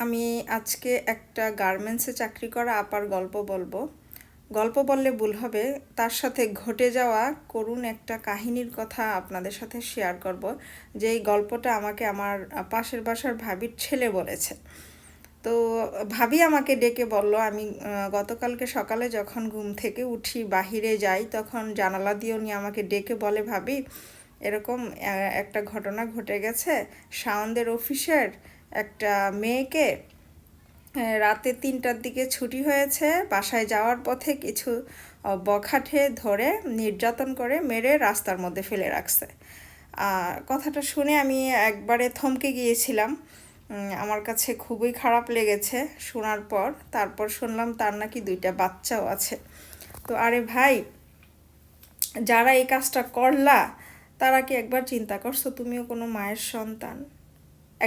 আমি আজকে একটা গার্মেন্টসে চাকরি করা আপার গল্প বলবো। গল্প বললে ভুল হবে, তার সাথে ঘটে যাওয়া করুণ একটা কাহিনীর কথা আপনাদের সাথে শেয়ার করব। যে এই গল্পটা আমাকে আমার পাশের বাসার ভাবির ছেলে বলেছে। তো ভাবি আমাকে ডেকে বলল, আমি গতকালকে সকালে যখন ঘুম থেকে উঠি বাহিরে যাই, তখন জানালা দিয়ে উনি আমাকে ডেকে বলে, ভাবি এরকম একটা ঘটনা ঘটে গেছে। শাওনদের অফিসের একটা মেয়েকে রাতে ৩টার দিকে ছুটি হয়েছে, বাসায় যাওয়ার পথে কিছু বখাটে ধরে নির্যাতন করে মেরে রাস্তার মধ্যে ফেলে রাখছে। কথাটা শুনে আমি একবারে থমকে গিয়েছিলাম। আমার কাছে খুবই খারাপ লেগেছে শোনার পর। তারপর শুনলাম তার নাকি 2টা বাচ্চাও আছে। তো আরে ভাই, যারা এই কাজটা করলা, তারা কি একবার চিন্তা করছো তুমিও কোনো মায়ের সন্তান?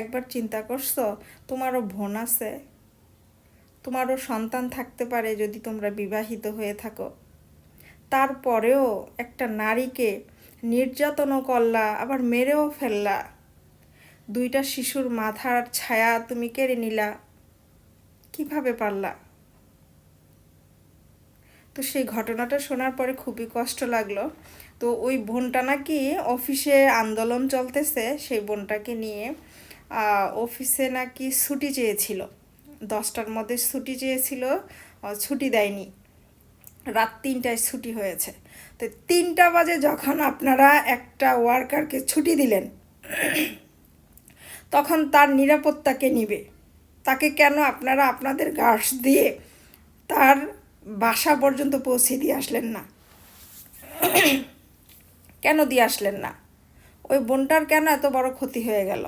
একবার চিন্তা করছো তোমারও বোন আছে, তোমারও সন্তান থাকতে পারে যদি তোমরা বিবাহিত হয়ে থাকো? তারপরেও একটা নারীকে নির্যাতনও করলা, আবার মেরেও ফেললা। 2টা শিশুর মাথার ছায়া তুমি কেড়ে নিলা, কিভাবে পারলা? তো সেই ঘটনাটা শোনার পরে খুবই কষ্ট লাগলো। তো ওই বোনটা নাকি অফিসে আন্দোলন চলতেছে, সেই বোনটাকে নিয়ে অফিসে নাকি ছুটি চেয়েছিল। 10টার মধ্যে ছুটি চেয়েছিল, ছুটি দেয়নি, রাত 3টায় ছুটি হয়েছে। তো 3টা বাজে যখন আপনারা একটা ওয়ার্কারকে ছুটি দিলেন, তখন তার নিরাপত্তাকে নিবে? তাকে কেন আপনারা আপনাদের গার্ডস দিয়ে তার বাসা পর্যন্ত পৌঁছে দিয়ে আসলেন না? কেন দিয়ে আসলেন না? ওই বোনটার কেন এত বড় ক্ষতি হয়ে গেল?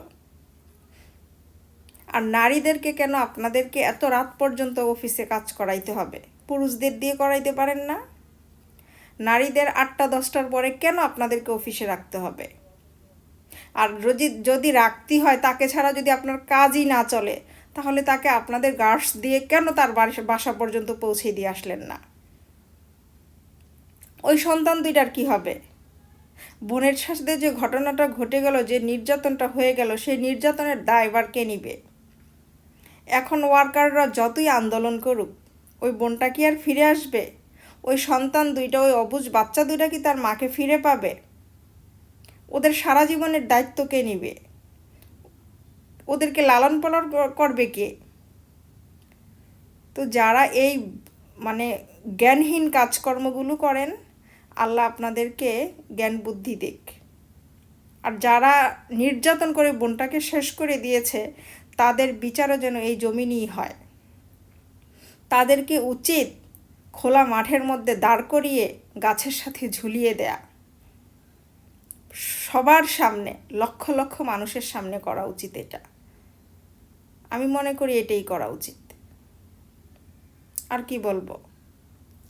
আর নারীদেরকে কেন আপনাদেরকে এত রাত পর্যন্ত অফিসে কাজ করাইতে হবে? পুরুষদের দিয়ে করাইতে পারেন না? নারীদের 8টা-10টার পরে কেন আপনাদেরকে অফিসে রাখতে হবে? আর যদি রাখতে হয়, তাকে ছাড়া যদি আপনার কাজই না চলে, তাহলে তাকে আপনাদের গার্ডস দিয়ে কেন তার বাসা পর্যন্ত পৌঁছে দিয়ে আসলেন না? ওই সন্তান 2টার কি হবে? বোনের সাথে যে ঘটনাটা ঘটে গেল, যে নির্যাতনটা হয়ে গেল, সেই নির্যাতনের দায়ভার কে নিবে? এখন ওয়ার্কাররা যতই আন্দোলন করুক, ওই বোনটা কি আর ফিরে আসবে? ওই সন্তান 2টা, ওই অবুঝ বাচ্চা 2টা কি তার মাকে ফিরে পাবে? ওদের সারা জীবনের দায়িত্ব কে নিবে? ওদেরকে লালন পালন করবে কে? তো যারা এই মানে জ্ঞানহীন কাজকর্মগুলো করেন, আল্লাহ আপনাদেরকে জ্ঞান বুদ্ধি দিক। আর যারা নির্যাতন করে বোনটাকে শেষ করে দিয়েছে, তাদের বিচারও যেন এই জমিনেই হয়। তাদেরকে উচিত খোলা মাঠের মধ্যে দাঁড় করিয়ে গাছের সাথে ঝুলিয়ে দেয়া। সবার সামনে, লক্ষ লক্ষ মানুষের সামনে করা উচিত এটা। আমি মনে করি এটাই করা উচিত। আর কি বলবো?